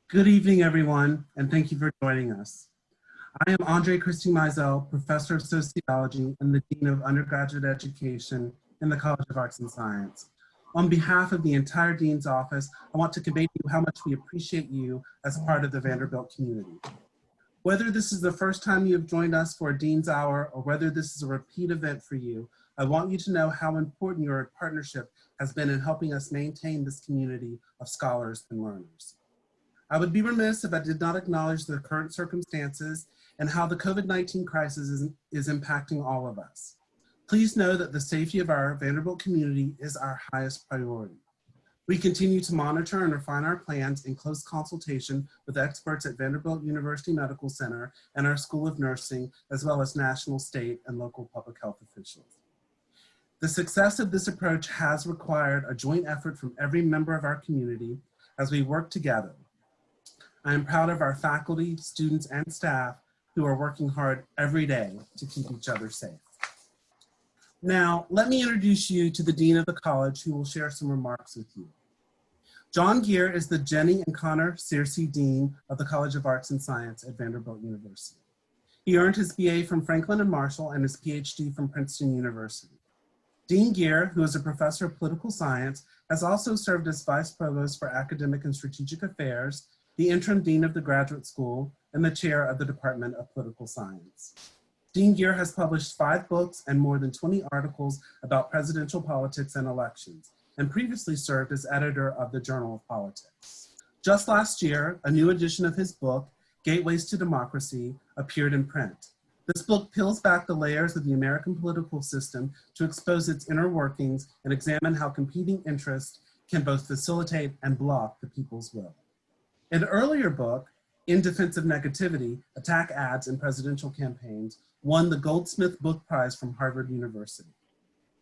Good evening, everyone, and thank you for joining us. I am Andre Christie Mizell, Professor of Sociology and the Dean of Undergraduate Education in the College of Arts and Science. On behalf of the entire Dean's Office, I want to convey to you how much we appreciate you as part of the Vanderbilt community. Whether this is the first time you have joined us for a Dean's Hour or whether this is a repeat event for you, I want you to know how important your partnership has been in helping us maintain this community of scholars and learners. I would be remiss if I did not acknowledge the current circumstances and how the COVID-19 crisis is impacting all of us. Please know that the safety of our Vanderbilt community is our highest priority. We continue to monitor and refine our plans in close consultation with experts at Vanderbilt University Medical Center and our School of Nursing, as well as national, state, and local public health officials. The success of this approach has required a joint effort from every member of our community as we work together. I am proud of our faculty, students, and staff who are working hard every day to keep each other safe. Now, let me introduce you to the Dean of the College who will share some remarks with you. John Geer is the Jenny and Connor Searcy Dean of the College of Arts and Science at Vanderbilt University. He earned his BA from Franklin and Marshall and his PhD from Princeton University. Dean Geer, who is a professor of political science, has also served as Vice Provost for Academic and Strategic Affairs, the interim dean of the graduate school, and the chair of the Department of Political Science. Dean Geer has published 5 books and more than 20 articles about presidential politics and elections, and previously served as editor of the Journal of Politics. Just last year, a new edition of his book, Gateways to Democracy, appeared in print. This book peels back the layers of the American political system to expose its inner workings and examine how competing interests can both facilitate and block the people's will. An earlier book, In Defense of Negativity, Attack Ads in Presidential Campaigns, won the Goldsmith Book Prize from Harvard University.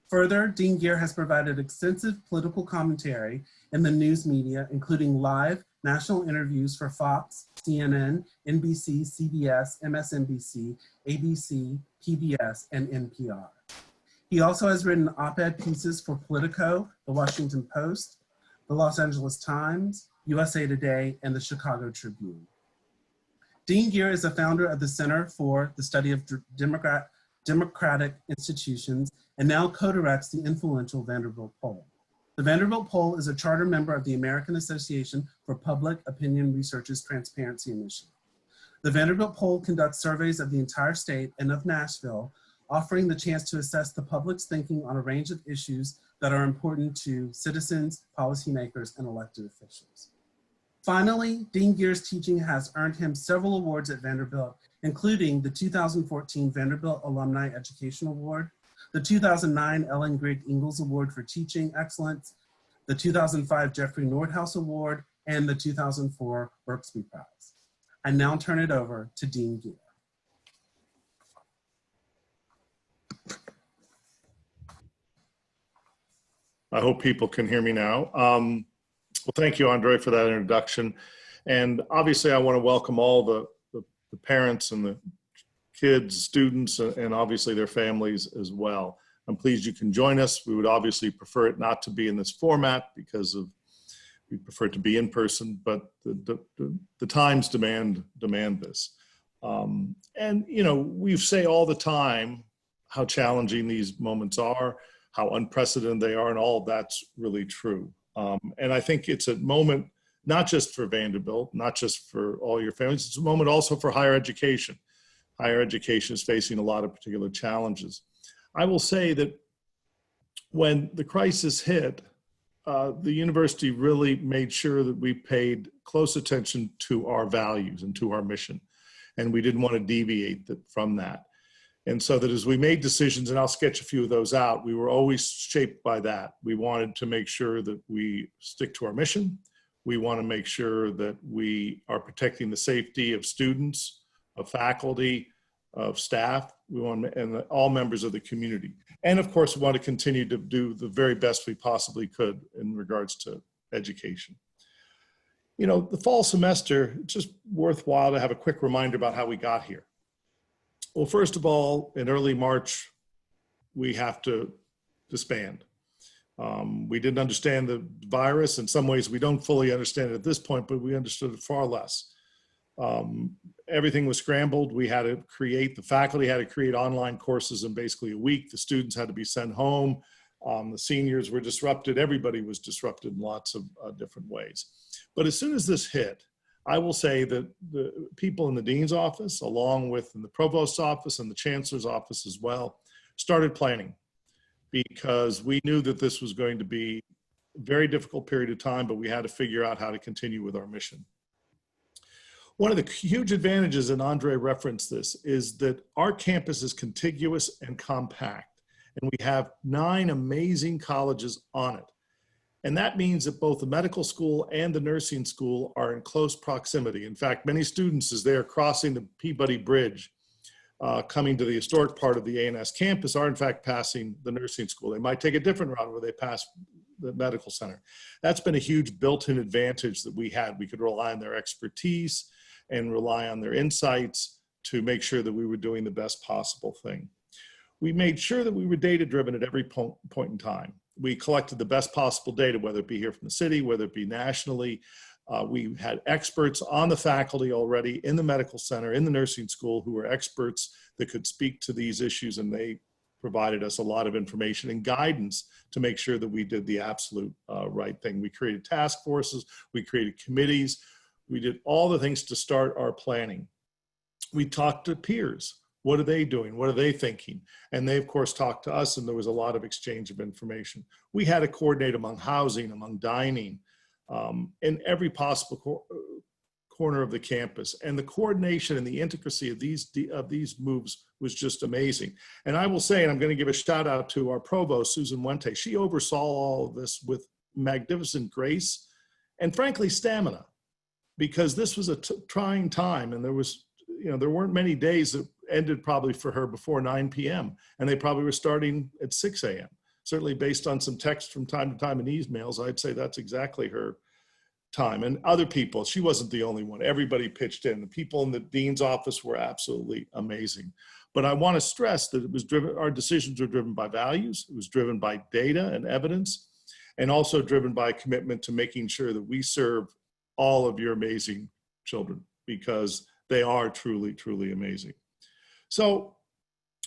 Further, Dean Geer has provided extensive political commentary in the news media, including live national interviews for Fox, CNN, NBC, CBS, MSNBC, ABC, PBS, and NPR. He also has written op-ed pieces for Politico, The Washington Post, The Los Angeles Times, USA Today, and the Chicago Tribune. Dean Geer is a founder of the Center for the Study of Democratic Institutions and now co-directs the influential Vanderbilt Poll. The Vanderbilt Poll is a charter member of the American Association for Public Opinion Research's Transparency Initiative. The Vanderbilt Poll conducts surveys of the entire state and of Nashville, offering the chance to assess the public's thinking on a range of issues that are important to citizens, policymakers, and elected officials. Finally, Dean Geer's teaching has earned him several awards at Vanderbilt, including the 2014 Vanderbilt Alumni Education Award, the 2009 Ellen Grigg Ingalls Award for Teaching Excellence, the 2005 Jeffrey Nordhaus Award, and the 2004 Berksby Prize. I now turn it over to Dean Geer. I hope people can hear me now. Well, thank you, Andre, for that introduction. And obviously, I want to welcome all the parents and the kids, students, and obviously their families as well. I'm pleased you can join us. We would obviously prefer it not to be in this format because we prefer it to be in person, but the times demand this. And, you know, we say all the time how challenging these moments are, how unprecedented they are, and all of that's really true. And I think it's a moment, not just for Vanderbilt, not just for all your families, it's a moment also for higher education. Higher education is facing a lot of particular challenges. I will say that when the crisis hit, the university really made sure that we paid close attention to our values and to our mission. And we didn't want to deviate from that. And so that as we made decisions, and I'll sketch a few of those out, we were always shaped by that. We wanted to make sure that we stick to our mission. We want to make sure that we are protecting the safety of students, of faculty, of staff, and all members of the community. And of course, we want to continue to do the very best we possibly could in regards to education. You know, the fall semester, it's just worthwhile to have a quick reminder about how we got here. Well, first of all, in early March, we have to disband. We didn't understand the virus. In some ways, we don't fully understand it at this point, but we understood it far less. Everything was scrambled. We had to create, the faculty had to create online courses in basically a week. The students had to be sent home. The seniors were disrupted. Everybody was disrupted in lots of different ways. But as soon as this hit, I will say that the people in the dean's office, along with in the provost's office and the chancellor's office as well, started planning, because we knew that this was going to be a very difficult period of time, but we had to figure out how to continue with our mission. One of the huge advantages, and Andre referenced this, is that our campus is contiguous and compact, and we have 9 amazing colleges on it. And that means that both the medical school and the nursing school are in close proximity. In fact, many students, as they are crossing the Peabody Bridge, coming to the historic part of the A&S campus, are in fact passing the nursing school. They might take a different route where they pass the medical center. That's been a huge built-in advantage that we had. We could rely on their expertise and rely on their insights to make sure that we were doing the best possible thing. We made sure that we were data-driven at every point in time. We collected the best possible data, whether it be here from the city, whether it be nationally. We had experts on the faculty already in the medical center, in the nursing school, who were experts that could speak to these issues, and they provided us a lot of information and guidance to make sure that we did the absolute right thing. We created task forces, we created committees, we did all the things to start our planning. We talked to peers. What are they doing? What are they thinking? And they, of course, talked to us, and there was a lot of exchange of information. We had to coordinate among housing, among dining, in every possible corner of the campus. And the coordination and the intricacy of these moves was just amazing. And I will say, and I'm going to give a shout out to our provost, Susan Wente. She oversaw all of this with magnificent grace and, frankly, stamina, because this was a trying time, and there weren't many days that ended probably for her before 9 p.m. and they probably were starting at 6 a.m. Certainly based on some text from time to time in emails, I'd say that's exactly her time. And other people, she wasn't the only one. Everybody pitched in. The people in the dean's office were absolutely amazing. But I want to stress that it was driven, our decisions were driven by values. It was driven by data and evidence, and also driven by a commitment to making sure that we serve all of your amazing children, because they are truly, truly amazing. So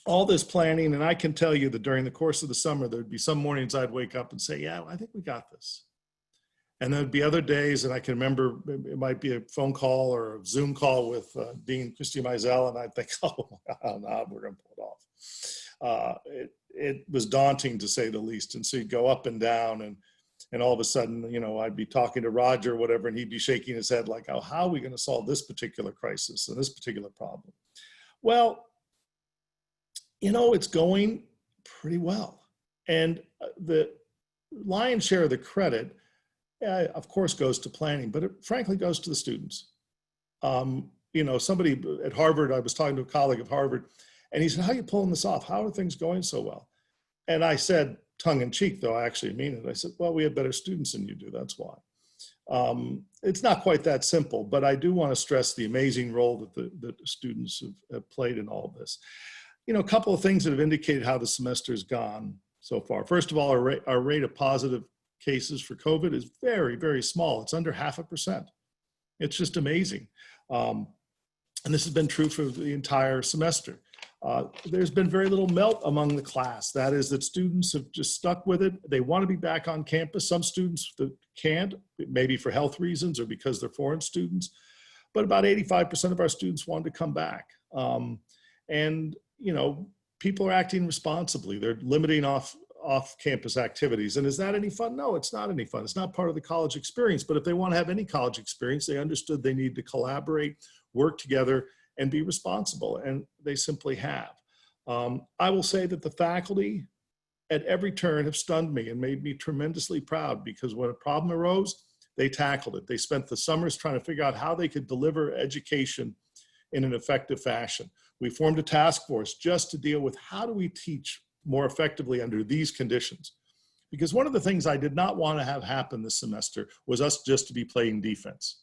all this planning, and I can tell you that during the course of the summer, there'd be some mornings I'd wake up and say, yeah, I think we got this. And there'd be other days, and I can remember it might be a phone call or a Zoom call with Dean Christy Mizell, and I'd think, oh, no, we're going to pull it off. It was daunting, to say the least. And so you'd go up and down, and all of a sudden, I'd be talking to Roger or whatever, and he'd be shaking his head like, oh, how are we going to solve this particular crisis and this particular problem? Well, it's going pretty well. And the lion's share of the credit, of course, goes to planning, but it frankly goes to the students. Somebody at Harvard, I was talking to a colleague of Harvard, and he said, how are you pulling this off? How are things going so well? And I said, tongue in cheek, though I actually mean it, I said, well, we have better students than you do, that's why. It's not quite that simple, but I do want to stress the amazing role that the students have played in all of this. A couple of things that have indicated how the semester has gone so far. First of all, our rate of positive cases for COVID is very, very small. It's under 0.5%. It's just amazing. And this has been true for the entire semester. There's been very little melt among the class. That is, that students have just stuck with it. They want to be back on campus. Some students that can't, maybe for health reasons or because they're foreign students, but about 85% of our students wanted to come back. People are acting responsibly. They're limiting off-campus activities. And is that any fun? No, it's not any fun. It's not part of the college experience. But if they want to have any college experience, they understood they need to collaborate, work together, and be responsible. And they simply have. I will say that the faculty at every turn have stunned me and made me tremendously proud, because when a problem arose, they tackled it. They spent the summers trying to figure out how they could deliver education in an effective fashion. We formed a task force just to deal with how do we teach more effectively under these conditions. Because one of the things I did not want to have happen this semester was us just to be playing defense.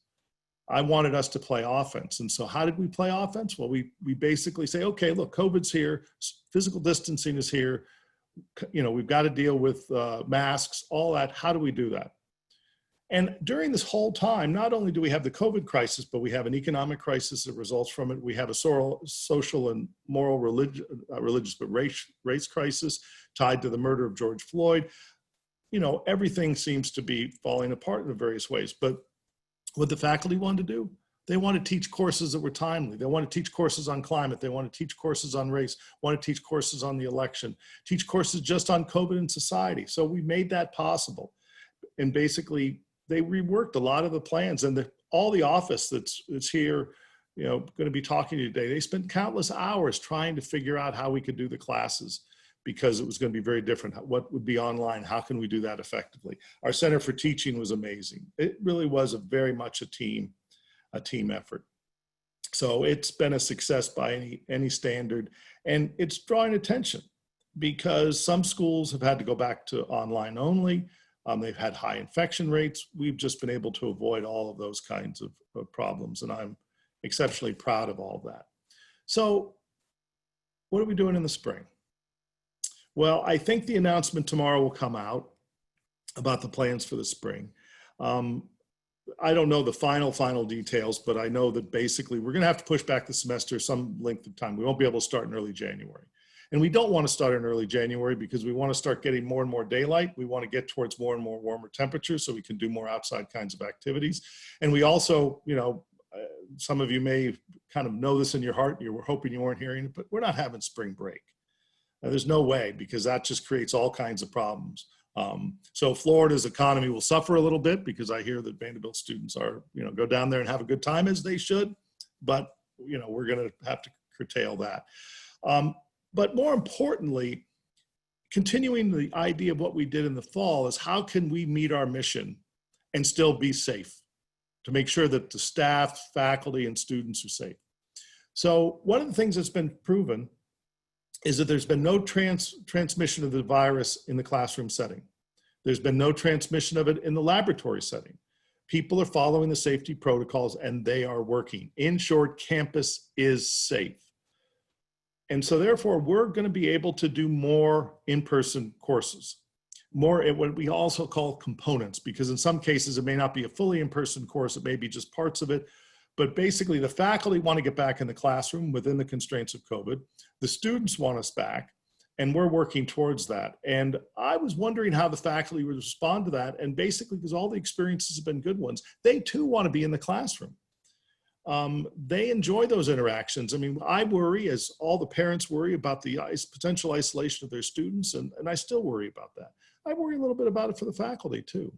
I wanted us to play offense. And so how did we play offense? Well, we basically say, okay, look, COVID's here, physical distancing is here. we've got to deal with masks, all that. How do we do that? And during this whole time, not only do we have the COVID crisis, but we have an economic crisis that results from it. We have a social and moral religious, but race crisis tied to the murder of George Floyd. Everything seems to be falling apart in various ways. But what the faculty wanted to do, they want to teach courses that were timely. They want to teach courses on climate. They want to teach courses on race, want to teach courses on the election, teach courses just on COVID and society. So we made that possible. And basically, they reworked a lot of the plans, and all the office that's here, going to be talking to you today, they spent countless hours trying to figure out how we could do the classes, because it was going to be very different. What would be online? How can we do that effectively? Our Center for Teaching was amazing. It really was very much a team effort. So it's been a success by any standard, and it's drawing attention because some schools have had to go back to online only. They've had high infection rates. We've just been able to avoid all of those kinds of problems, and I'm exceptionally proud of all of that. So what are we doing in the spring? Well, I think the announcement tomorrow will come out about the plans for the spring. I don't know the final details, but I know that basically we're going to have to push back the semester some length of time. We won't be able to start in early January. And we don't want to start in early January because we want to start getting more and more daylight. We want to get towards more and more warmer temperatures so we can do more outside kinds of activities. And we also, some of you may kind of know this in your heart. You were hoping you weren't hearing it, but we're not having spring break. There's no way, because that just creates all kinds of problems. So Florida's economy will suffer a little bit, because I hear that Vanderbilt students are, go down there and have a good time, as they should, but we're going to have to curtail that. But more importantly, continuing the idea of what we did in the fall is how can we meet our mission and still be safe, to make sure that the staff, faculty, and students are safe. So one of the things that's been proven is that there's been no transmission of the virus in the classroom setting. There's been no transmission of it in the laboratory setting. People are following the safety protocols, and they are working. In short, campus is safe. And so therefore, we're going to be able to do more in-person courses, more at what we also call components, because in some cases, it may not be a fully in-person course, it may be just parts of it. But basically, the faculty want to get back in the classroom within the constraints of COVID. The students want us back, and we're working towards that. And I was wondering how the faculty would respond to that. And basically, because all the experiences have been good ones, they too want to be in the classroom. They enjoy those interactions. I mean, I worry, as all the parents worry, about the potential isolation of their students, and I still worry about that. I worry a little bit about it for the faculty too.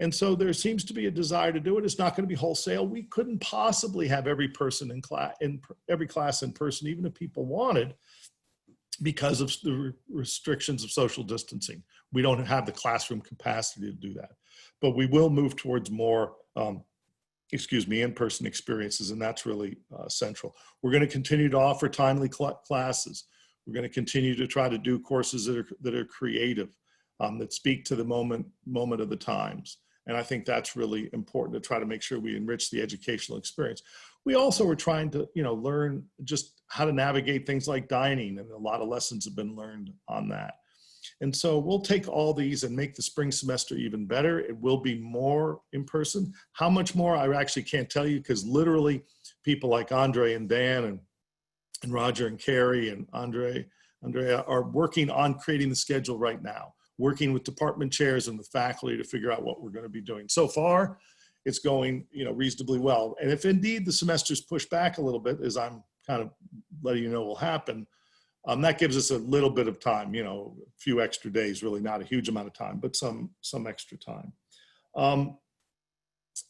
And so there seems to be a desire to do it. It's not going to be wholesale. We couldn't possibly have every person in every class in person, even if people wanted, because of the restrictions of social distancing. We don't have the classroom capacity to do that. But we will move towards more in-person experiences, and that's really central. We're going to continue to offer timely classes. We're going to continue to try to do courses that are creative, that speak to the moment of the times. And I think that's really important, to try to make sure we enrich the educational experience. We also are trying to, learn just how to navigate things like dining, and a lot of lessons have been learned on that. And so we'll take all these and make the spring semester even better. It will be more in person. How much more, I actually can't tell you, because literally people like Andre and Dan and Roger and Carrie and Andrea are working on creating the schedule right now, working with department chairs and with faculty to figure out what we're going to be doing. So far, it's going reasonably well. And if indeed the semester's pushed back a little bit, as I'm kind of letting you know will happen, that gives us a little bit of time, a few extra days, really not a huge amount of time, but some extra time.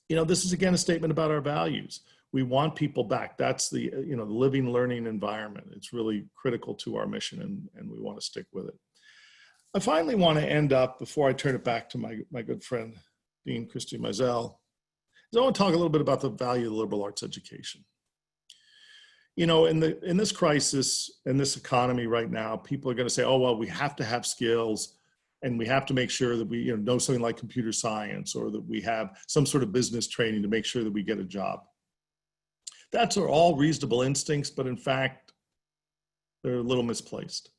This is again a statement about our values. We want people back. That's the, the living, learning environment. It's really critical to our mission, and we want to stick with it. I finally want to end up, before I turn it back to my good friend, Dean Christy Mizell, is I want to talk a little bit about the value of liberal arts education. In this crisis, in this economy right now, people are going to say, oh, well, we have to have skills, and we have to make sure that we know something like computer science, or that we have some sort of business training to make sure that we get a job. That's all reasonable instincts, but in fact, they're a little misplaced.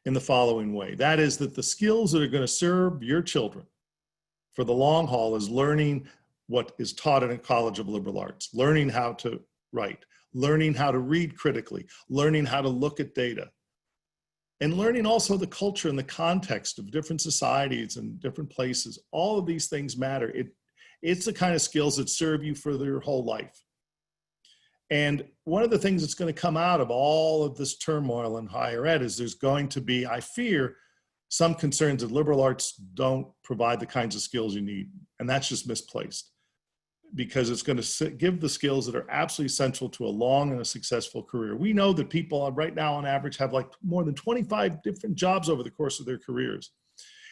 in the following way. That is that the skills that are going to serve your children for the long haul is learning what is taught in a college of liberal arts, learning how to write, learning how to read critically, learning how to look at data, and learning also the culture and the context of different societies and different places. All of these things matter. It's the kind of skills that serve you for your whole life. And one of the things that's going to come out of all of this turmoil in higher ed is there's going to be, I fear, some concerns that liberal arts don't provide the kinds of skills you need. And that's just misplaced, because it's going to give the skills that are absolutely essential to a long and a successful career. We know that people right now on average have like more than 25 different jobs over the course of their careers.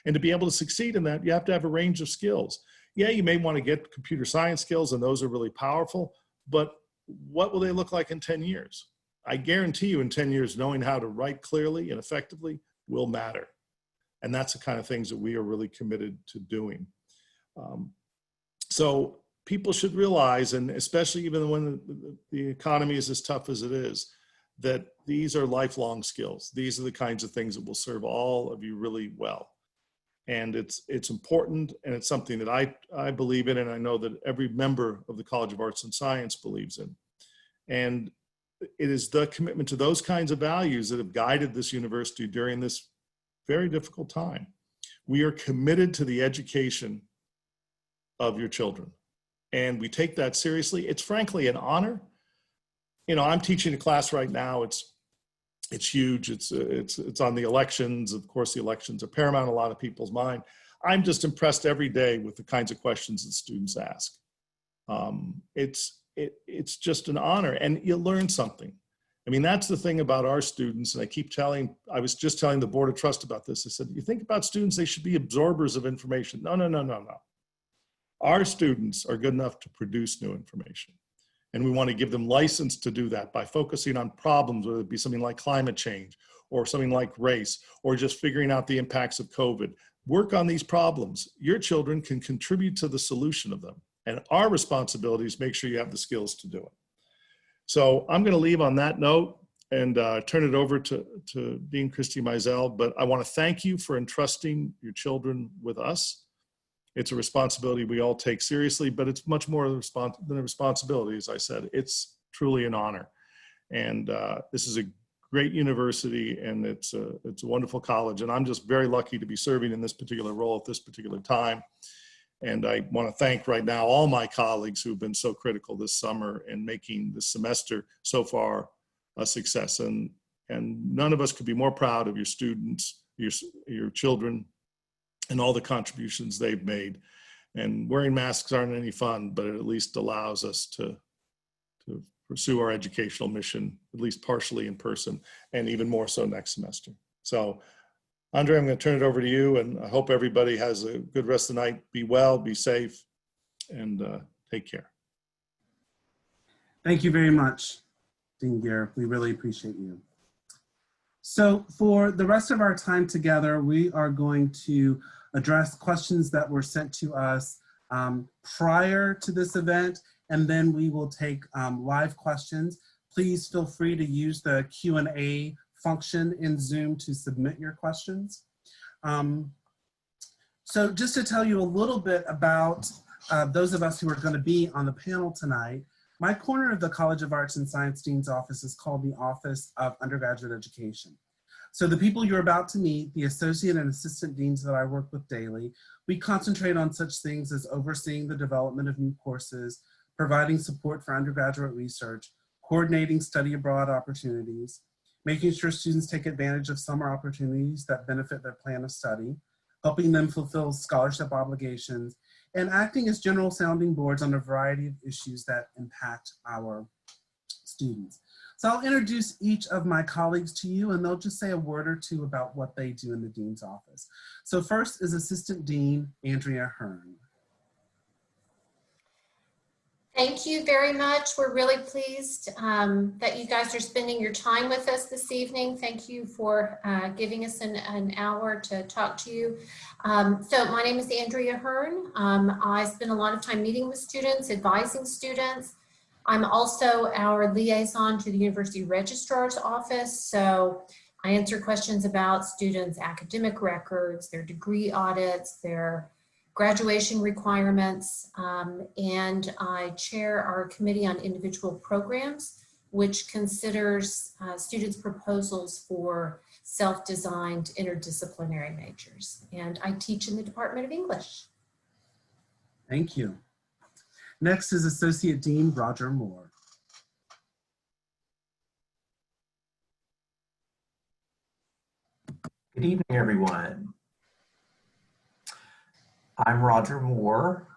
And to be able to succeed in that, you have to have a range of skills. Yeah, you may want to get computer science skills, and those are really powerful, but what will they look like in 10 years? I guarantee you in 10 years, knowing how to write clearly and effectively will matter. And that's the kind of things that we are really committed to doing. So people should realize, and especially even when the economy is as tough as it is, that these are lifelong skills. These are the kinds of things that will serve all of you really well. And it's important, and it's something that I believe in, and I know that every member of the College of Arts and Science believes in. And it is the commitment to those kinds of values that have guided this university during this very difficult time. We are committed to the education of your children, and we take that seriously. It's frankly an honor. You know, I'm teaching a class right now. It's huge. It's on the elections. Of course, the elections are paramount in a lot of people's mind. I'm just impressed every day with the kinds of questions that students ask. It's just an honor, and you learn something. I mean, that's the thing about our students, and I was just telling the Board of Trust about this. I said, you think about students, they should be absorbers of information. No. Our students are good enough to produce new information. And we want to give them license to do that by focusing on problems, whether it be something like climate change or something like race, or just figuring out the impacts of COVID. Work on these problems. Your children can contribute to the solution of them. And our responsibility is make sure you have the skills to do it. So I'm going to leave on that note and turn it over to Dean Christy Mizell. But I want to thank you for entrusting your children with us. It's a responsibility we all take seriously, but it's much more than a responsibility, as I said. It's truly an honor. And this is a great university, and it's a wonderful college. And I'm just very lucky to be serving in this particular role at this particular time. And I want to thank right now all my colleagues who've been so critical this summer in making this semester so far a success. And none of us could be more proud of your students, your children, and all the contributions they've made. And wearing masks aren't any fun, but it at least allows us to pursue our educational mission, at least partially in person, and even more so next semester. So, Andre, I'm going to turn it over to you, and I hope everybody has a good rest of the night. Be well, be safe, and take care. Thank you very much, Dean Gear. We really appreciate you. So for the rest of our time together, we are going to address questions that were sent to us prior to this event, and then we will take live questions. Please feel free to use the Q&A function in Zoom to submit your questions. So just to tell you a little bit about those of us who are going to be on the panel tonight, my corner of the College of Arts and Science Dean's office is called the Office of Undergraduate Education. So the people you're about to meet, the associate and assistant deans that I work with daily, we concentrate on such things as overseeing the development of new courses, providing support for undergraduate research, coordinating study abroad opportunities, making sure students take advantage of summer opportunities that benefit their plan of study, helping them fulfill scholarship obligations, and acting as general sounding boards on a variety of issues that impact our students. So I'll introduce each of my colleagues to you, and they'll just say a word or two about what they do in the Dean's office. So first is Assistant Dean Andrea Hearn. Thank you very much. We're really pleased that you guys are spending your time with us this evening. Thank you for giving us an hour to talk to you. So my name is Andrea Hearn. I spend a lot of time meeting with students, advising students. I'm also our liaison to the University Registrar's Office. So I answer questions about students' academic records, their degree audits, their graduation requirements, and I chair our committee on individual programs, which considers students' proposals for self-designed interdisciplinary majors. And I teach in the Department of English. Thank you. Next is Associate Dean Roger Moore. Good evening, everyone. I'm Roger Moore.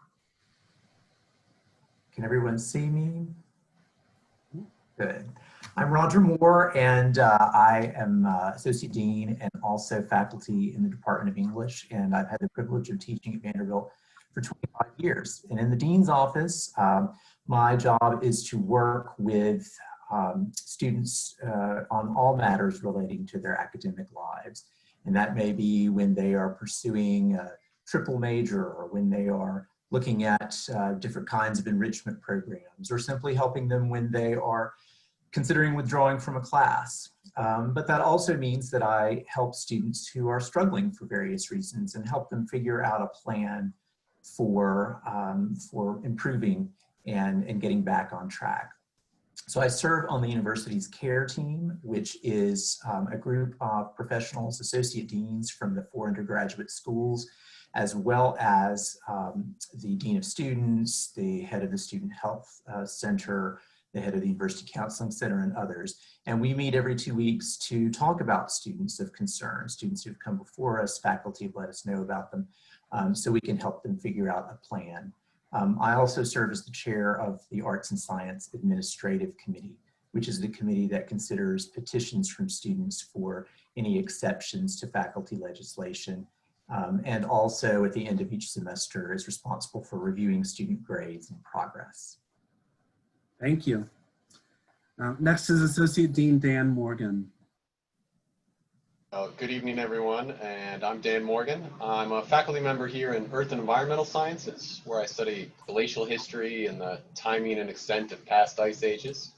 Can everyone see me? Good. I'm Roger Moore, and I am Associate Dean and also faculty in the Department of English, and I've had the privilege of teaching at Vanderbilt for 25 years. And in the Dean's office, my job is to work with students on all matters relating to their academic lives. And that may be when they are pursuing a triple major, or when they are looking at different kinds of enrichment programs, or simply helping them when they are considering withdrawing from a class. But that also means that I help students who are struggling for various reasons and help them figure out a plan for improving and getting back on track. So I serve on the university's CARE team, which is a group of professionals, associate deans from the 4 undergraduate schools, as well as the dean of students, the head of the student health center, the head of the University Counseling Center, and others. And we meet every 2 weeks to talk about students of concern, students who've come before us, faculty have let us know about them, so we can help them figure out a plan. I also serve as the chair of the Arts and Science Administrative Committee, which is the committee that considers petitions from students for any exceptions to faculty legislation, and also at the end of each semester is responsible for reviewing student grades and progress. Thank you. Next is Associate Dean Dan Morgan. Good evening, everyone, and I'm Dan Morgan. I'm a faculty member here in Earth and Environmental Sciences, where I study glacial history and the timing and extent of past ice ages.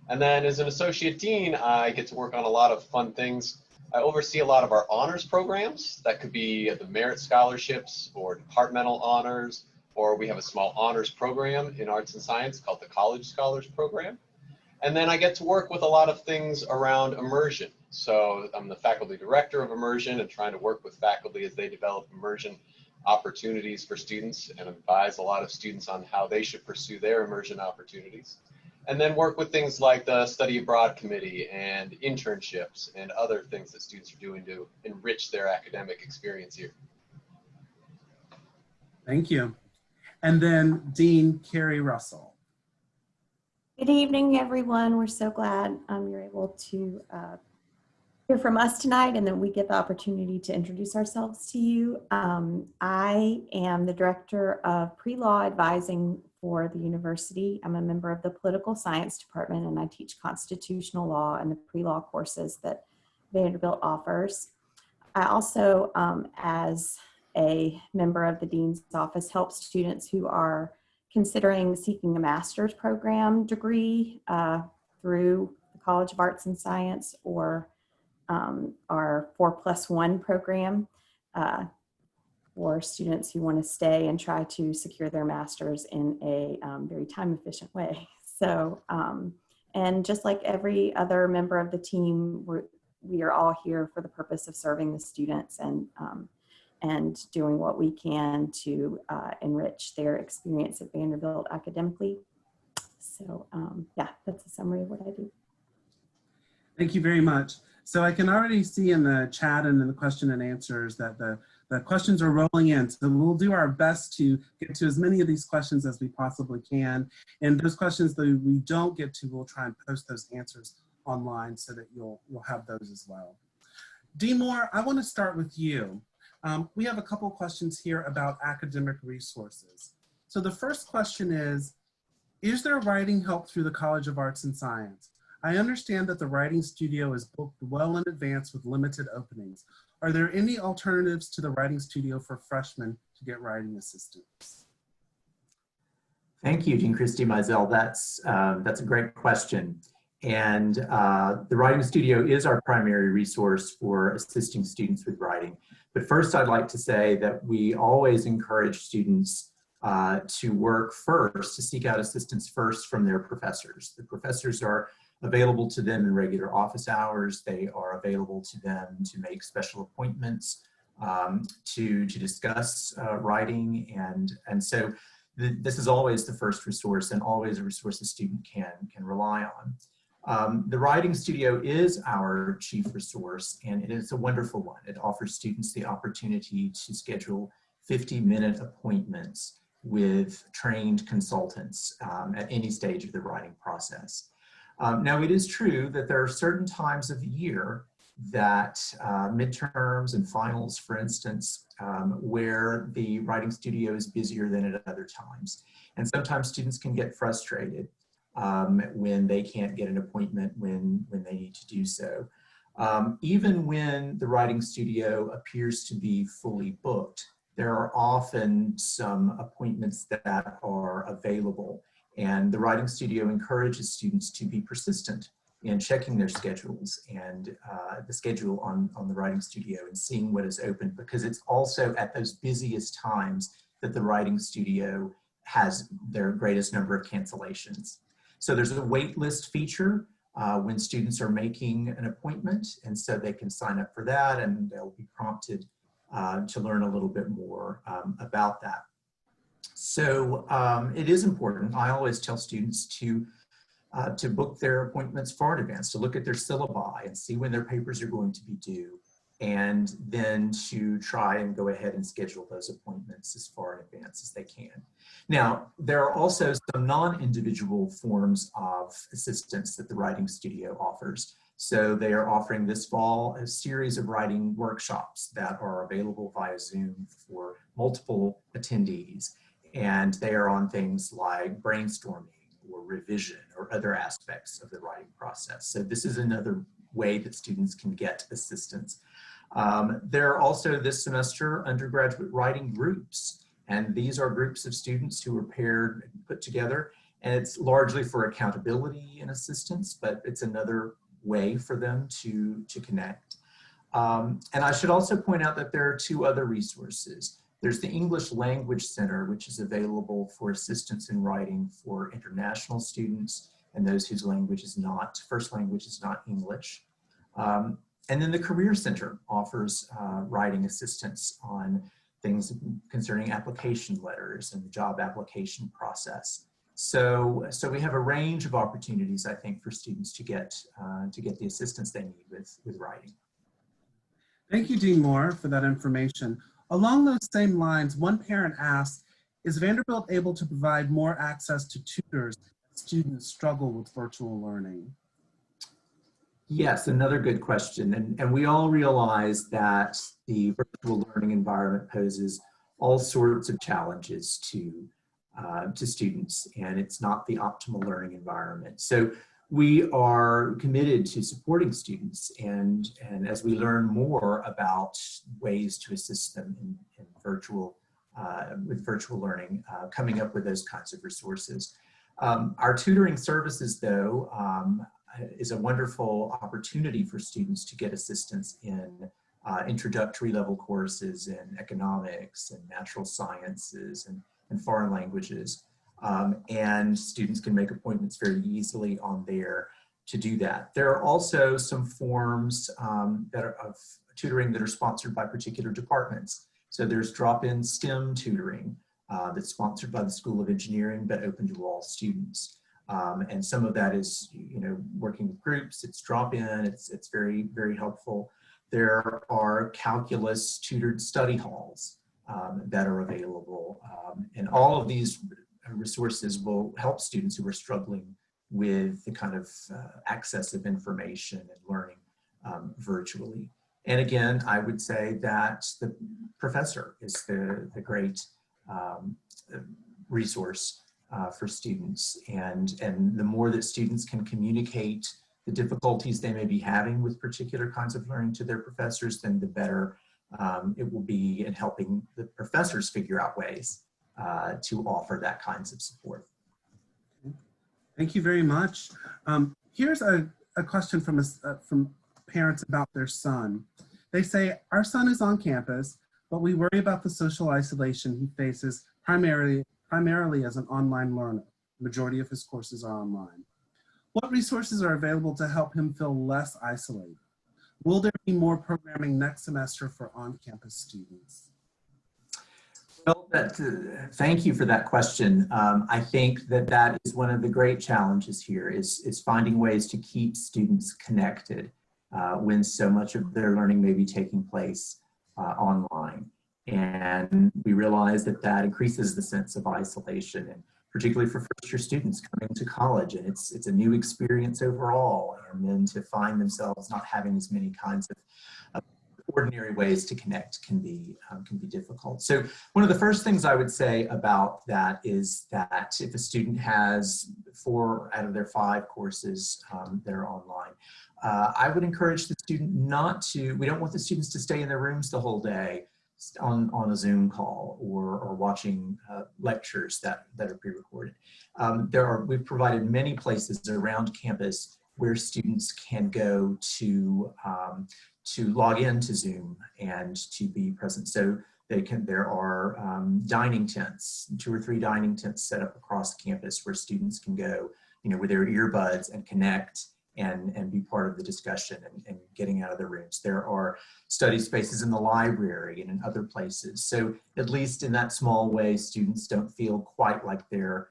And then as an associate dean, I get to work on a lot of fun things. I oversee a lot of our honors programs. That could be the merit scholarships or departmental honors, or we have a small honors program in arts and science called the College Scholars Program. And then I get to work with a lot of things around immersion. So I'm the faculty director of Immersion and trying to work with faculty as they develop immersion opportunities for students and advise a lot of students on how they should pursue their immersion opportunities. And then work with things like the study abroad committee and internships and other things that students are doing to enrich their academic experience here. Thank you. And then Dean Carrie Russell. Good evening, everyone. We're so glad you're able to hear from us tonight and that we get the opportunity to introduce ourselves to you. I am the Director of Pre-Law Advising for the university. I'm a member of the Political Science Department, and I teach constitutional law and the pre-law courses that Vanderbilt offers. I also, as a member of the Dean's Office, help students who are considering seeking a master's program degree through the College of Arts and Science or our 4+1 program for students who want to stay and try to secure their master's in a very time-efficient way. So, and just like every other member of the team, we are all here for the purpose of serving the students and doing what we can to enrich their experience at Vanderbilt academically. So yeah, that's a summary of what I do. Thank you very much. So I can already see in the chat and in the question and answers that the questions are rolling in. So we'll do our best to get to as many of these questions as we possibly can. And those questions that we don't get to, we'll try and post those answers online so that you'll have those as well. Dean Moore, I want to start with you. We have a couple questions here about academic resources. So the first question is there writing help through the College of Arts and Science? I understand that the writing studio is booked well in advance with limited openings. Are there any alternatives to the writing studio for freshmen to get writing assistance? Thank you, Jean Christie Mizell. That's a great question. And the Writing Studio is our primary resource for assisting students with writing. But first, I'd like to say that we always encourage students to work first, to seek out assistance first from their professors. The professors are available to them in regular office hours. They are available to them to make special appointments, to discuss writing. And so this is always the first resource and always a resource a student can rely on. The Writing Studio is our chief resource, and it is a wonderful one. It offers students the opportunity to schedule 50-minute appointments with trained consultants at any stage of the writing process. Now, it is true that there are certain times of the year that midterms and finals, for instance, where the Writing Studio is busier than at other times. And sometimes students can get frustrated when they can't get an appointment when they need to do so. Even when the Writing Studio appears to be fully booked, there are often some appointments that are available. And the Writing Studio encourages students to be persistent in checking their schedules and the schedule on the Writing Studio and seeing what is open, because it's also at those busiest times that the Writing Studio has their greatest number of cancellations. So there's a wait list feature when students are making an appointment, and so they can sign up for that and they'll be prompted to learn a little bit more about that. So it is important. I always tell students to book their appointments far in advance, to look at their syllabi and see when their papers are going to be due, and then to try and go ahead and schedule those appointments as far in advance as they can. Now, there are also some non-individual forms of assistance that the Writing Studio offers. So they are offering this fall a series of writing workshops that are available via Zoom for multiple attendees. And they are on things like brainstorming or revision or other aspects of the writing process. So this is another way that students can get assistance. There are also this semester undergraduate writing groups. And these are groups of students who are paired and put together. And it's largely for accountability and assistance, but it's another way for them to connect. And I should also point out that there are two other resources. There's the English Language Center, which is available for assistance in writing for international students and those whose language is not, first language is not English. And then the Career Center offers writing assistance on things concerning application letters and the job application process. So we have a range of opportunities, I think, for students to get the assistance they need with writing. Thank you, Dean Moore, for that information. Along those same lines, one parent asked, is Vanderbilt able to provide more access to tutors as students struggle with virtual learning? Yes, another good question. And we all realize that the virtual learning environment poses all sorts of challenges to students, and it's not the optimal learning environment. So we are committed to supporting students, and as we learn more about ways to assist them in virtual with virtual learning, coming up with those kinds of resources. Our tutoring services, though, is a wonderful opportunity for students to get assistance in introductory level courses in economics and natural sciences and foreign languages. And students can make appointments very easily on there to do that. There are also some forms that are of tutoring that are sponsored by particular departments. So there's drop-in STEM tutoring that's sponsored by the School of Engineering but open to all students. And some of that is, working with groups, it's drop-in, it's very, very helpful. There are calculus tutored study halls that are available. And all of these resources will help students who are struggling with the kind of access of information and learning virtually. And again, I would say that the professor is the great resource for students. And the more that students can communicate the difficulties they may be having with particular kinds of learning to their professors, then the better it will be in helping the professors figure out ways to offer that kinds of support. Thank you very much. Here's a question from parents about their son. They say, our son is on campus, but we worry about the social isolation he faces primarily as an online learner. The majority of his courses are online. What resources are available to help him feel less isolated? Will there be more programming next semester for on-campus students? Well, thank you for that question. I think that is one of the great challenges here is finding ways to keep students connected when so much of their learning may be taking place online. And we realize that increases the sense of isolation, and particularly for first-year students coming to college, and it's a new experience overall, and then to find themselves not having as many kinds of ordinary ways to connect can be difficult. So one of the first things I would say about that is that if a student has 4 out of their 5 courses that are online, I would encourage the student we don't want the students to stay in their rooms the whole day on a Zoom call or watching lectures that are pre-recorded. We've provided many places around campus where students can go to log into Zoom and to be present. So there are dining tents, 2 or 3 dining tents set up across campus where students can go, with their earbuds and connect and be part of the discussion and getting out of their rooms. There are study spaces in the library and in other places. So at least in that small way, students don't feel quite like they're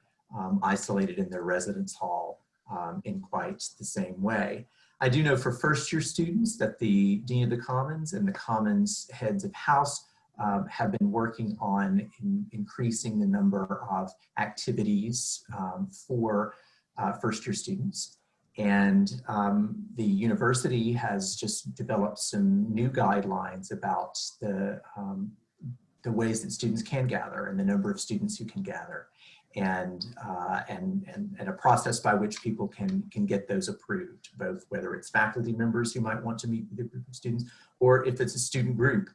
isolated in their residence hall in quite the same way. I do know for first-year students that the Dean of the Commons and the Commons heads of house have been working on increasing the number of activities for first-year students. And the university has just developed some new guidelines about the ways that students can gather and the number of students who can gather, and a process by which people can get those approved, both whether it's faculty members who might want to meet with a group of students, or if it's a student group.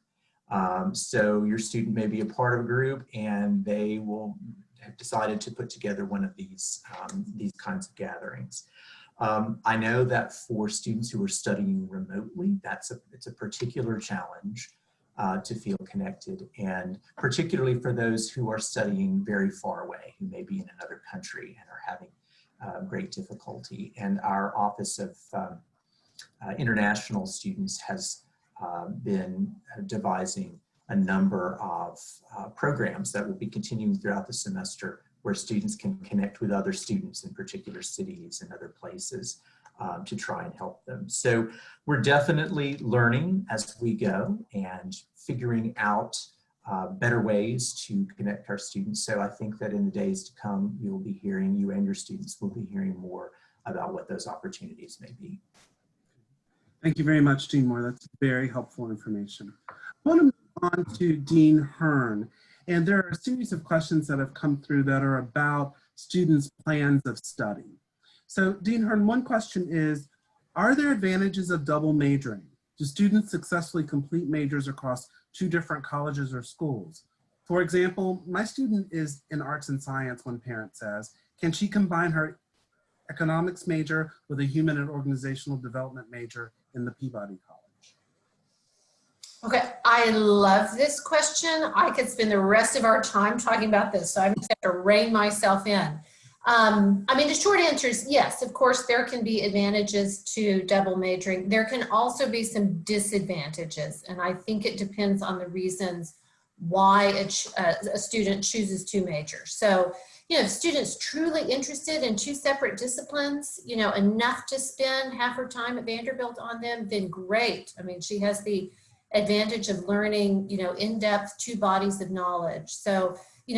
So your student may be a part of a group and they will have decided to put together one of these kinds of gatherings. I know that for students who are studying remotely, it's a particular challenge to feel connected, and particularly for those who are studying very far away, who may be in another country and are having great difficulty. And our Office of International Students has been devising a number of programs that will be continuing throughout the semester, where students can connect with other students in particular cities and other places to try and help them. So we're definitely learning as we go and figuring out better ways to connect our students. So I think that in the days to come, you and your students will be hearing more about what those opportunities may be. Thank you very much, Dean Moore. That's very helpful information. I want to move on to Dean Hearn. And there are a series of questions that have come through that are about students' plans of study. So Dean Hearn, one question is, are there advantages of double majoring? Do students successfully complete majors across 2 different colleges or schools? For example, my student is in arts and science, one parent says. Can she combine her economics major with a human and organizational development major in the Peabody College? Okay, I love this question. I could spend the rest of our time talking about this, so I just have to rein myself in. I mean, the short answer is yes, of course, there can be advantages to double majoring. There can also be some disadvantages, and I think it depends on the reasons why a student chooses 2 majors. So, if students truly interested in 2 separate disciplines, enough to spend half her time at Vanderbilt on them, then great. I mean, she has the advantage of learning, in-depth 2 bodies of knowledge. So,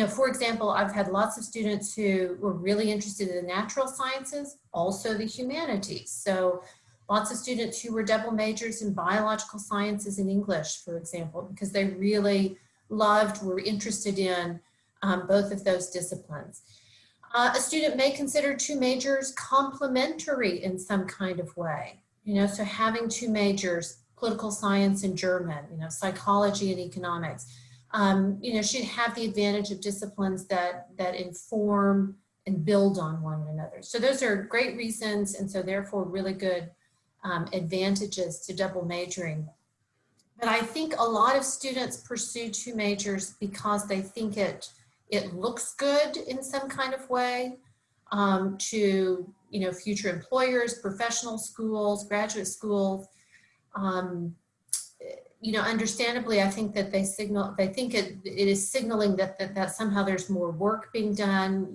for example, I've had lots of students who were really interested in the natural sciences, also the humanities. So lots of students who were double majors in biological sciences and English, for example, because they really were interested in both of those disciplines. A student may consider 2 majors complementary in some kind of way. So having 2 majors, political science and German, psychology and economics, should have the advantage of disciplines that inform and build on one another. So those are great reasons, and so therefore really good advantages to double majoring. But I think a lot of students pursue two majors because they think it looks good in some kind of way to future employers, professional schools, graduate schools. Understandably, I think that they think it is signaling that somehow there's more work being done,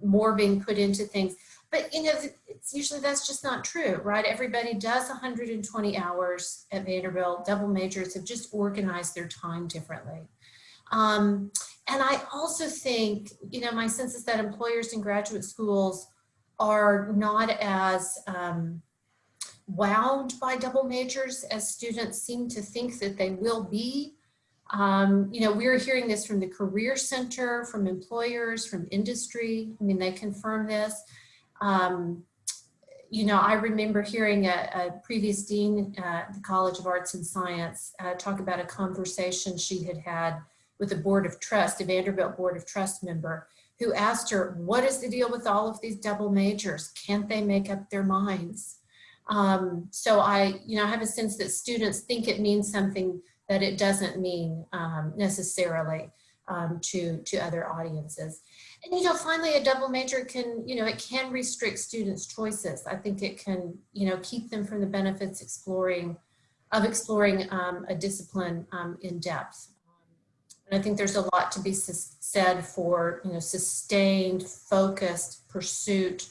more being put into things. But, it's usually that's just not true, right? Everybody does 120 hours at Vanderbilt. Double majors have just organized their time differently. And I also think, my sense is that employers in graduate schools are not as wowed by double majors as students seem to think that they will be. We're hearing this from the Career Center, from employers, from industry. I mean, they confirm this. I remember hearing a previous dean at the College of Arts and Science talk about a conversation she had with a board of trust, a Vanderbilt board of trust member, who asked her, what is the deal with all of these double majors? Can't they make up their minds? So I have a sense that students think it means something that it doesn't mean necessarily to other audiences. And finally, a double major can, it can restrict students' choices. I think it can, keep them from the benefits of exploring a discipline in depth. And I think there's a lot to be said for, sustained, focused pursuit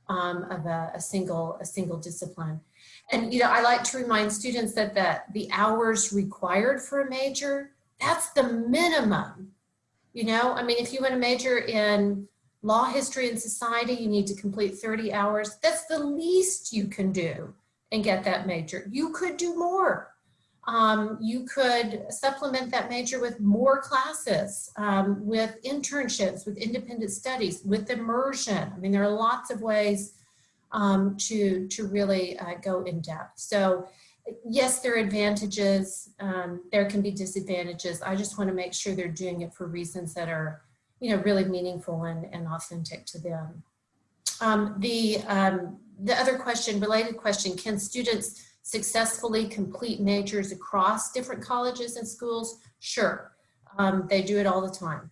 of a single discipline. And, I like to remind students that the hours required for a major, that's the minimum. If you want to major in law, history, and society, you need to complete 30 hours. That's the least you can do and get that major. You could do more. You could supplement that major with more classes, with internships, with independent studies, with immersion. I mean, there are lots of ways to really go in depth. So yes, there are advantages. There can be disadvantages. I just want to make sure they're doing it for reasons that are, really meaningful and authentic to them. The other question, related question, can students successfully complete majors across different colleges and schools? Sure, they do it all the time.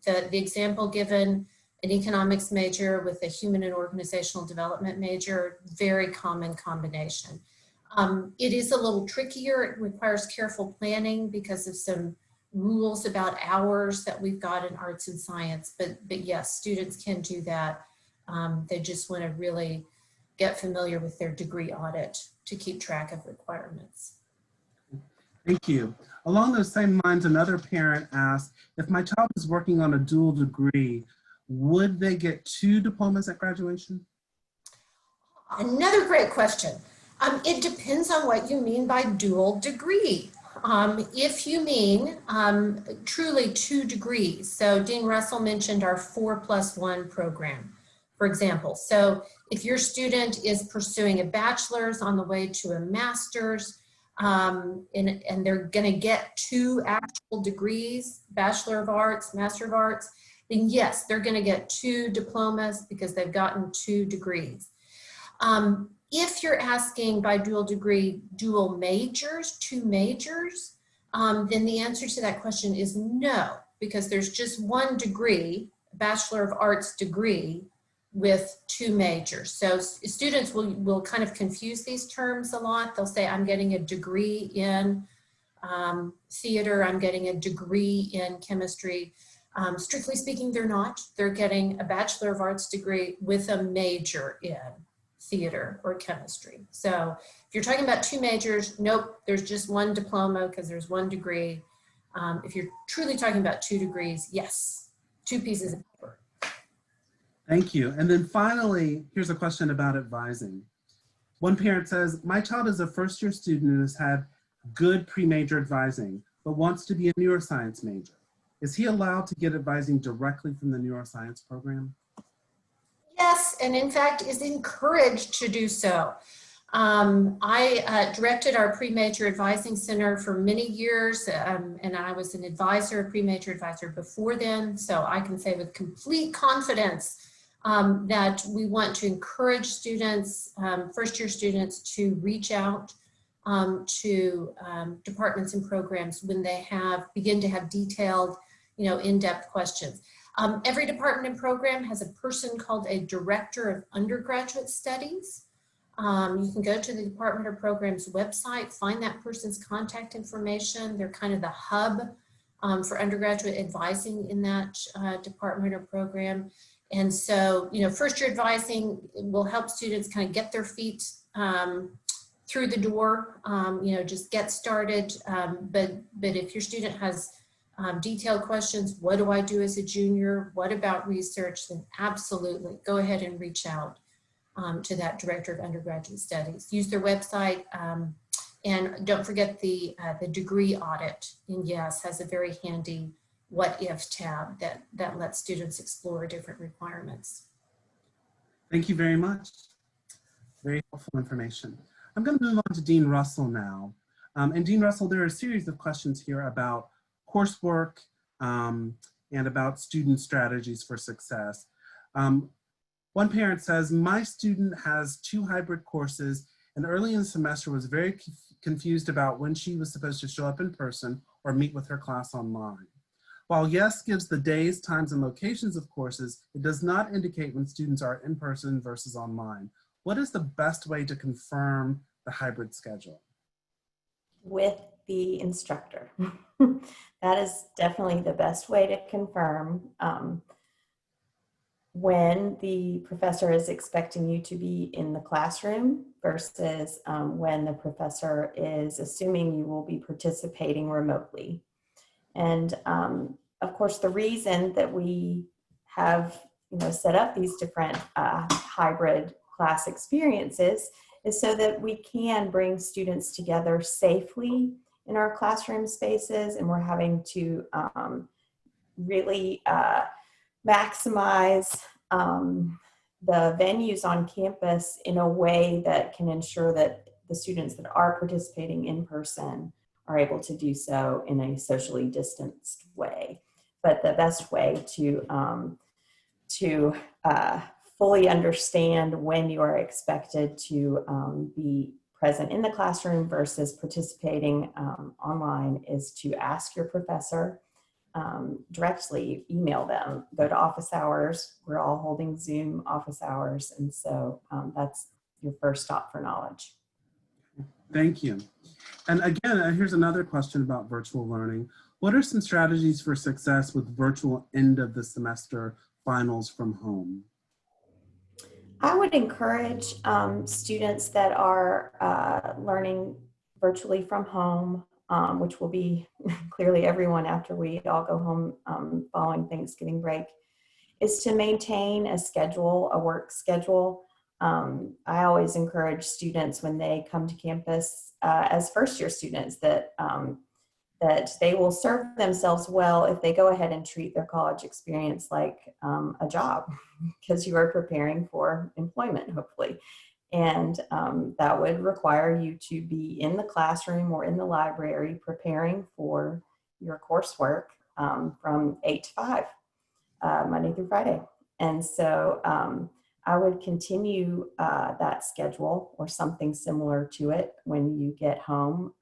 The example given, an economics major with a human and organizational development major, very common combination. It is a little trickier. It requires careful planning because of some rules about hours that we've got in arts and science, but yes, students can do that. They just want to really get familiar with their degree audit to keep track of requirements. Thank you. Along those same lines, another parent asked, if my child is working on a dual degree, would they get 2 diplomas at graduation? Another great question. It depends on what you mean by dual degree. If you mean truly 2 degrees, so Dean Russell mentioned our 4+1 program, for example. So if your student is pursuing a bachelor's on the way to a master's, and they're going to get 2 actual degrees, Bachelor of Arts, Master of Arts, then yes, they're going to get 2 diplomas because they've gotten 2 degrees. If you're asking by dual degree, dual majors, 2 majors, then the answer to that question is no, because there's just 1 degree, Bachelor of Arts degree, with 2 majors. So students will kind of confuse these terms a lot. They'll say, I'm getting a degree in theater, I'm getting a degree in chemistry. Strictly speaking, they're not. They're getting a Bachelor of Arts degree with a major in theater or chemistry. So if you're talking about 2 majors, nope, there's just 1 diploma because there's 1 degree. If you're truly talking about 2 degrees, yes, 2 pieces of paper. Thank you. And then finally, here's a question about advising. One parent says, my child is a first-year student and has had good pre-major advising, but wants to be a neuroscience major. Is he allowed to get advising directly from the neuroscience program? Yes, and in fact is encouraged to do so. I directed our pre-major advising center for many years, and I was an advisor, a pre-major advisor before then. So I can say with complete confidence that we want to encourage students, first-year students, to reach out to departments and programs when they begin to have detailed, in-depth questions. Every department and program has a person called a director of undergraduate studies. You can go to the department or program's website, find that person's contact information. They're kind of the hub for undergraduate advising in that department or program. And so, first year advising will help students kind of get their feet through the door, just get started. But if your student has detailed questions, what do I do as a junior? What about research? Then absolutely go ahead and reach out to that director of undergraduate studies. Use their website, and don't forget the degree audit. And yes, has a very handy what if tab that lets students explore different requirements. Thank you very much. Very helpful information. I'm going to move on to Dean Russell now. And Dean Russell, there are a series of questions here about coursework and about student strategies for success. One parent says, my student has 2 hybrid courses and early in the semester was very confused about when she was supposed to show up in person or meet with her class online. While YES gives the days, times, and locations of courses, it does not indicate when students are in person versus online. What is the best way to confirm the hybrid schedule? With the instructor. That is definitely the best way to confirm when the professor is expecting you to be in the classroom versus when the professor is assuming you will be participating remotely. And of course, the reason that we have set up these different hybrid class experiences is so that we can bring students together safely in our classroom spaces, and we're having to really maximize the venues on campus in a way that can ensure that the students that are participating in person are able to do so in a socially distanced way. But the best way to fully understand when you are expected to be present in the classroom versus participating online is to ask your professor directly, email them, go to office hours. We're all holding Zoom office hours. And so that's your first stop for knowledge. Thank you. And again, here's another question about virtual learning. What are some strategies for success with virtual end of the semester finals from home? I would encourage students that are learning virtually from home, which will be clearly everyone after we all go home following Thanksgiving break, is to maintain a schedule, a work schedule. I always encourage students when they come to campus as first-year students that they will serve themselves well if they go ahead and treat their college experience like a job, because you are preparing for employment, hopefully. And that would require you to be in the classroom or in the library preparing for your coursework from 8 to 5, Monday through Friday. And so I would continue that schedule or something similar to it when you get home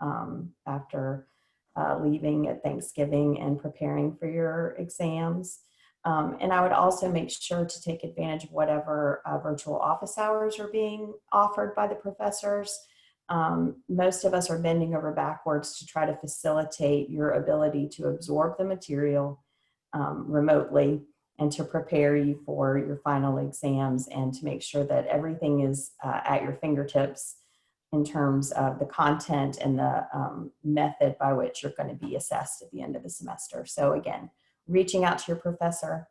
after leaving at Thanksgiving and preparing for your exams. And I would also make sure to take advantage of whatever virtual office hours are being offered by the professors. Most of us are bending over backwards to try to facilitate your ability to absorb the material remotely and to prepare you for your final exams and to make sure that everything is at your fingertips in terms of the content and the method by which you're going to be assessed at the end of the semester. So again, reaching out to your professor,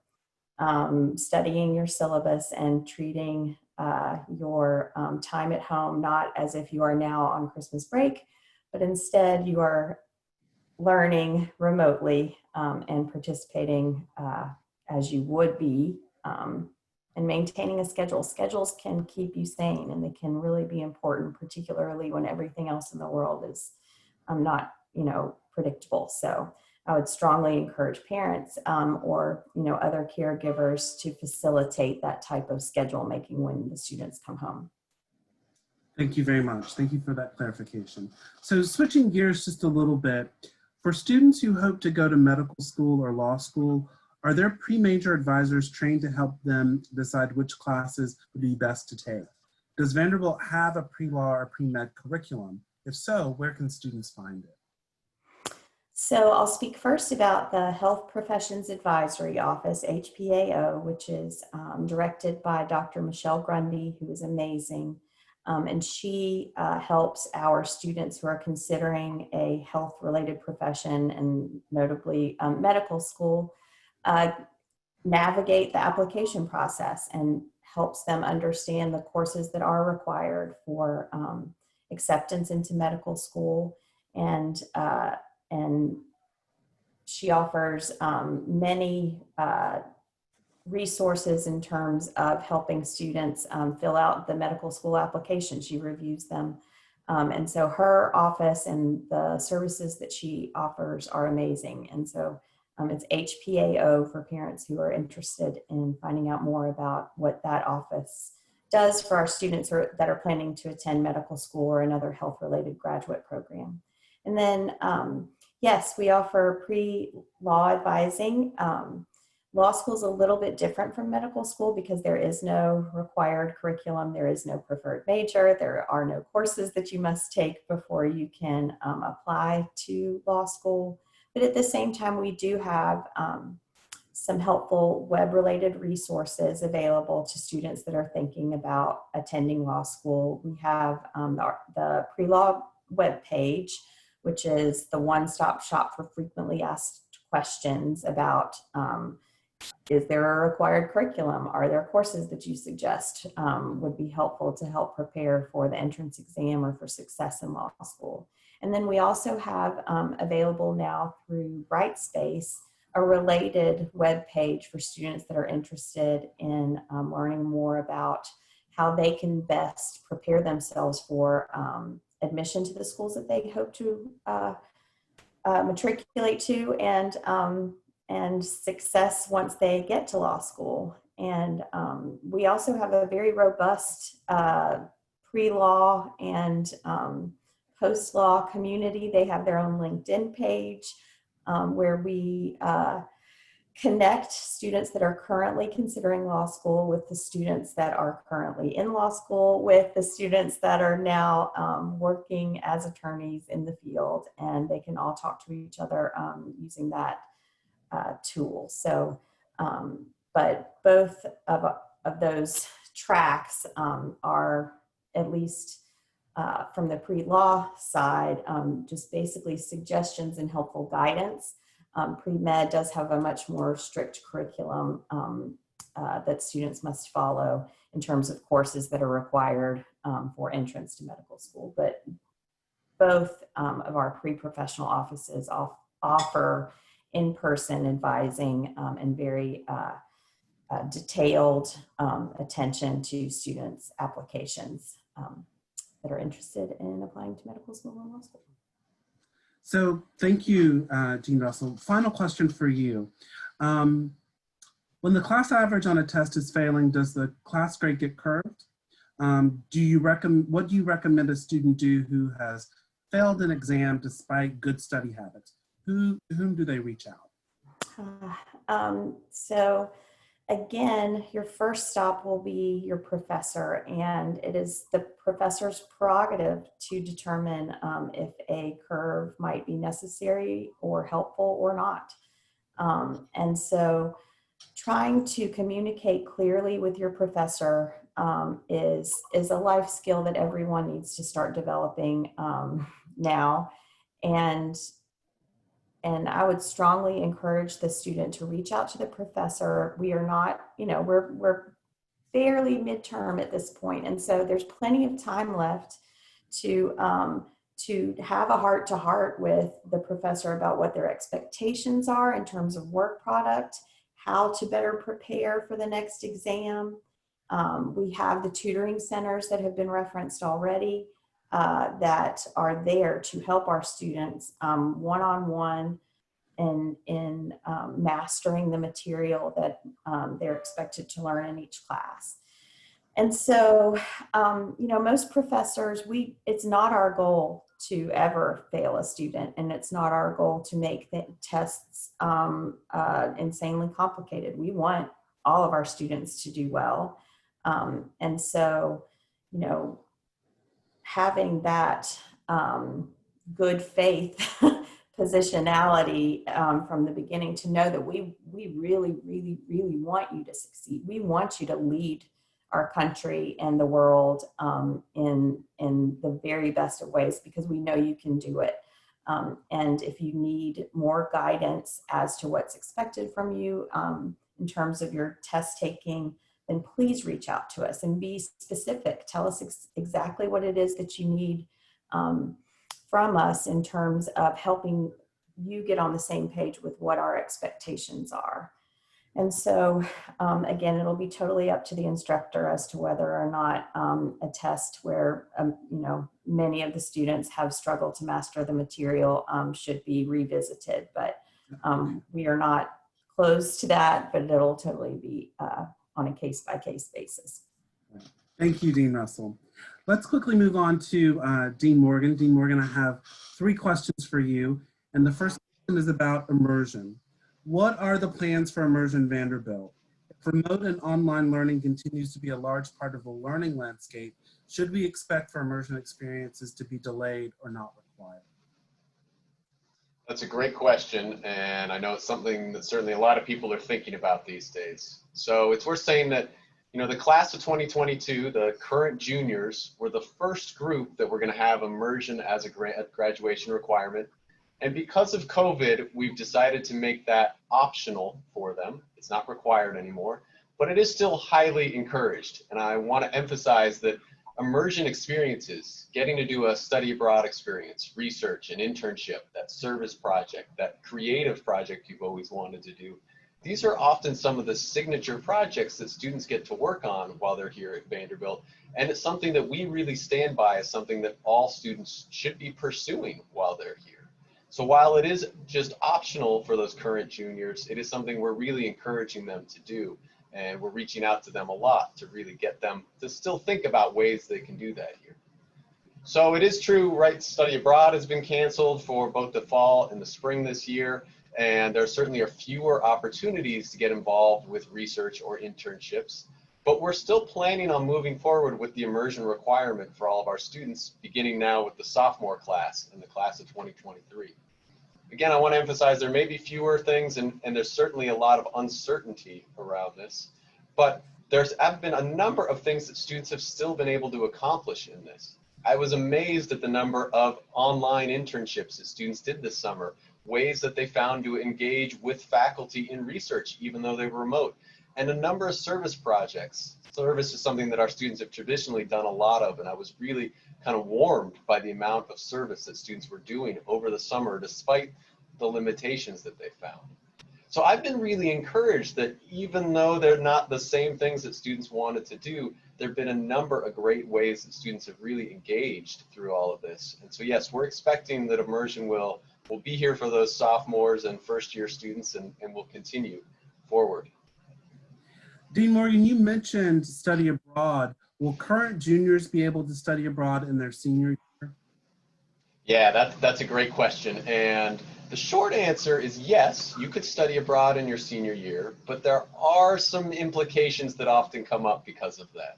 studying your syllabus, and treating your time at home not as if you are now on Christmas break, but instead you are learning remotely and participating as you would be and maintaining a schedule. Schedules can keep you sane, and they can really be important, particularly when everything else in the world is not, predictable. So I would strongly encourage parents or, other caregivers to facilitate that type of schedule making when the students come home. Thank you very much. Thank you for that clarification. So switching gears just a little bit, for students who hope to go to medical school or law school, are there pre-major advisors trained to help them decide which classes would be best to take? Does Vanderbilt have a pre-law or pre-med curriculum? If so, where can students find it? So I'll speak first about the Health Professions Advisory Office, Hpao, which is directed by Dr. Michelle Grundy, who is amazing. And she helps our students who are considering a health-related profession, and notably medical school, navigate the application process and helps them understand the courses that are required for acceptance into medical school. And she offers many resources in terms of helping students fill out the medical school application. She reviews them. And so her office and the services that she offers are amazing. And so it's Hpao for parents who are interested in finding out more about what that office does for our students that are planning to attend medical school or another health-related graduate program. And then, yes, we offer pre-law advising. Law school is a little bit different from medical school because there is no required curriculum. There is no preferred major. There are no courses that you must take before you can apply to law school. But at the same time, we do have some helpful web-related resources available to students that are thinking about attending law school. We have the pre-law webpage, which is the one-stop shop for frequently asked questions about is there a required curriculum? Are there courses that you suggest would be helpful to help prepare for the entrance exam or for success in law school? And then we also have available now through Brightspace a related web page for students that are interested in learning more about how they can best prepare themselves for admission to the schools that they hope to matriculate to, and success once they get to law school. And we also have a very robust pre-law and post-law community. They have their own LinkedIn page where we connect students that are currently considering law school with the students that are currently in law school, with the students that are now working as attorneys in the field, and they can all talk to each other using that tool. So, but both of those tracks are, at least from the pre-law side, just basically suggestions and helpful guidance. Pre-med does have a much more strict curriculum that students must follow in terms of courses that are required for entrance to medical school. But both of our pre-professional offices offer in-person advising and very detailed attention to students' applications that are interested in applying to medical school or law school. So thank you, Jean Russell. Final question for you. When the class average on a test is failing, does the class grade get curved? What do you recommend a student do who has failed an exam despite good study habits? Whom do they reach out? So again, your first stop will be your professor, and it is the professor's prerogative to determine if a curve might be necessary or helpful or not. And so trying to communicate clearly with your professor is a life skill that everyone needs to start developing now. And I would strongly encourage the student to reach out to the professor. We are not, we're barely midterm at this point. And so there's plenty of time left to have a heart-to-heart with the professor about what their expectations are in terms of work product, how to better prepare for the next exam. We have the tutoring centers that have been referenced already that are there to help our students one-on-one in mastering the material that they're expected to learn in each class. And so, you know, most professors, it's not our goal to ever fail a student, and it's not our goal to make the tests insanely complicated. We want all of our students to do well. And so, you know, having that good faith positionality from the beginning to know that we really, really, really want you to succeed. We want you to lead our country and the world in the very best of ways, because we know you can do it. And if you need more guidance as to what's expected from you in terms of your test taking, then please reach out to us and be specific. Tell us exactly what it is that you need from us in terms of helping you get on the same page with what our expectations are. And so, again, it'll be totally up to the instructor as to whether or not a test where, you know, many of the students have struggled to master the material should be revisited. But we are not close to that, but it'll totally be on a case-by-case basis. Thank you, Dean Russell. Let's quickly move on to Dean Morgan. Dean Morgan, I have 3 questions for you. And the first question is about immersion. What are the plans for Immersion Vanderbilt? If remote and online learning continues to be a large part of the learning landscape, should we expect for immersion experiences to be delayed or not required? That's a great question, and I know it's something that certainly a lot of people are thinking about these days. So it's worth saying that, you know, the class of 2022, the current juniors, were the first group that we're going to have immersion as a graduation requirement. And because of COVID, we've decided to make that optional for them. It's not required anymore, but it is still highly encouraged. And I want to emphasize that immersion experiences, getting to do a study abroad experience, research, an internship, that service project, that creative project you've always wanted to do, these are often some of the signature projects that students get to work on while they're here at Vanderbilt. And it's something that we really stand by as something that all students should be pursuing while they're here. So while it is just optional for those current juniors, it is something we're really encouraging them to do. And we're reaching out to them a lot to really get them to still think about ways they can do that here. So it is true, right? Study abroad has been canceled for both the fall and the spring this year. And there certainly are fewer opportunities to get involved with research or internships. But we're still planning on moving forward with the immersion requirement for all of our students, beginning now with the sophomore class and the class of 2023. Again, I want to emphasize there may be fewer things, and there's certainly a lot of uncertainty around this, but there's been a number of things that students have still been able to accomplish in this. I was amazed at the number of online internships that students did this summer, ways that they found to engage with faculty in research, even though they were remote, and a number of service projects. Service is something that our students have traditionally done a lot of, and I was really kind of warmed by the amount of service that students were doing over the summer, despite the limitations that they found. So I've been really encouraged that even though they're not the same things that students wanted to do, there have been a number of great ways that students have really engaged through all of this. And so yes, we're expecting that immersion will be here for those sophomores and first year students and will continue forward. Dean Morgan, you mentioned study abroad. Will current juniors be able to study abroad in their senior year? Yeah, that's a great question. And the short answer is yes, you could study abroad in your senior year, but there are some implications that often come up because of that.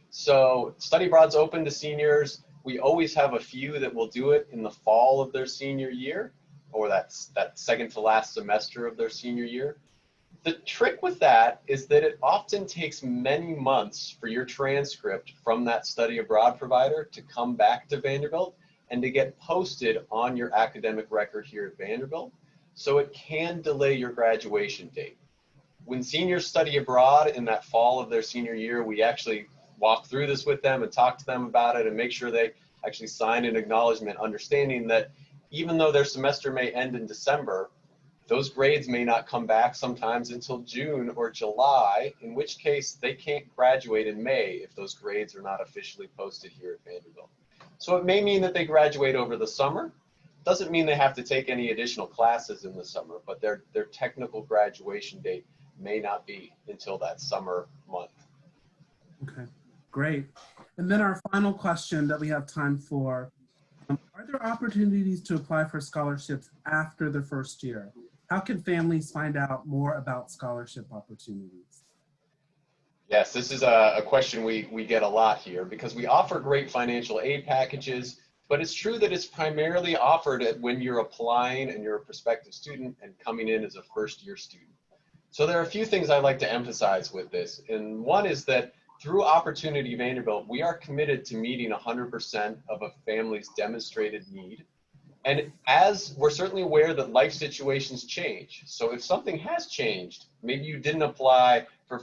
So study abroad's open to seniors. We always have a few that will do it in the fall of their senior year, or that second to last semester of their senior year. The trick with that is that it often takes many months for your transcript from that study abroad provider to come back to Vanderbilt and to get posted on your academic record here at Vanderbilt. So it can delay your graduation date. When seniors study abroad in that fall of their senior year, we actually walk through this with them and talk to them about it and make sure they actually sign an acknowledgement, understanding that even though their semester may end in December, those grades may not come back sometimes until June or July, in which case they can't graduate in May if those grades are not officially posted here at Vanderbilt. So it may mean that they graduate over the summer. Doesn't mean they have to take any additional classes in the summer, but their technical graduation date may not be until that summer month. Okay, great. And then our final question that we have time for, are there opportunities to apply for scholarships after the first year? How can families find out more about scholarship opportunities? Yes, this is a question we get a lot here because we offer great financial aid packages, but it's true that it's primarily offered when you're applying and you're a prospective student and coming in as a first-year student. So there are a few things I'd like to emphasize with this. And one is that through Opportunity Vanderbilt, we are committed to meeting 100% of a family's demonstrated need. And as we're certainly aware that life situations change. So if something has changed, maybe you didn't apply for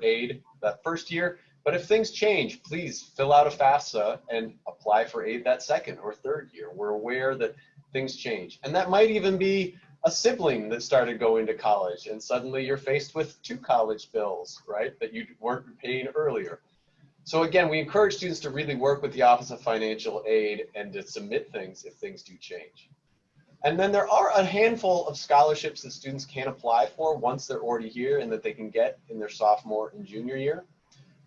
aid that first year, but if things change, please fill out a FAFSA and apply for aid that second or third year. We're aware that things change. And that might even be a sibling that started going to college and suddenly you're faced with 2 college bills, right, that you weren't paying earlier. So again, we encourage students to really work with the Office of Financial Aid and to submit things if things do change. And then there are a handful of scholarships that students can apply for once they're already here and that they can get in their sophomore and junior year.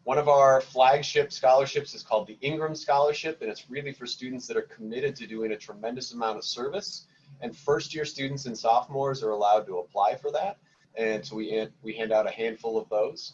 One of our flagship scholarships is called the Ingram Scholarship, and it's really for students that are committed to doing a tremendous amount of service. And first-year students and sophomores are allowed to apply for that. And so we hand out a handful of those.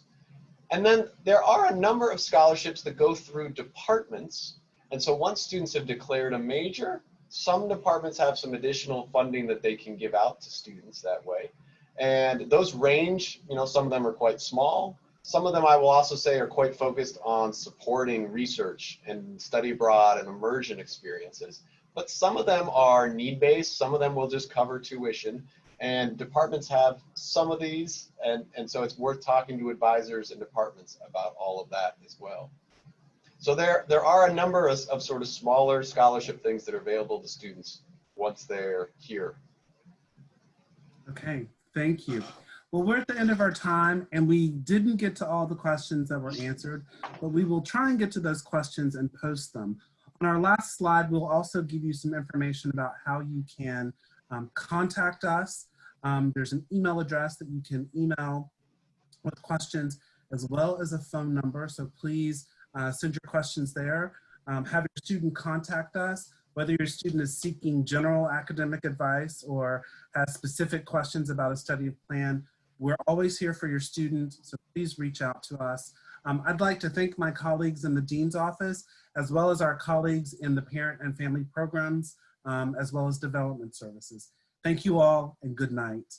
And then there are a number of scholarships that go through departments. And so once students have declared a major, some departments have some additional funding that they can give out to students that way. And those range, some of them are quite small. Some of them, I will also say, are quite focused on supporting research and study abroad and immersion experiences. But some of them are need-based. Some of them will just cover tuition. And departments have some of these, and so it's worth talking to advisors and departments about all of that as well. So there are a number of sort of smaller scholarship things that are available to students once they're here. Okay, thank you. Well, we're at the end of our time, and we didn't get to all the questions that were answered, but we will try and get to those questions and post them. On our last slide, we'll also give you some information about how you can contact us. There's an email address that you can email with questions as well as a phone number. So please send your questions there. Have your student contact us, whether your student is seeking general academic advice or has specific questions about a study plan. We're always here for your student, so please reach out to us. I'd like to thank my colleagues in the Dean's Office, as well as our colleagues in the Parent and Family Programs, as well as Development Services. Thank you all, and good night.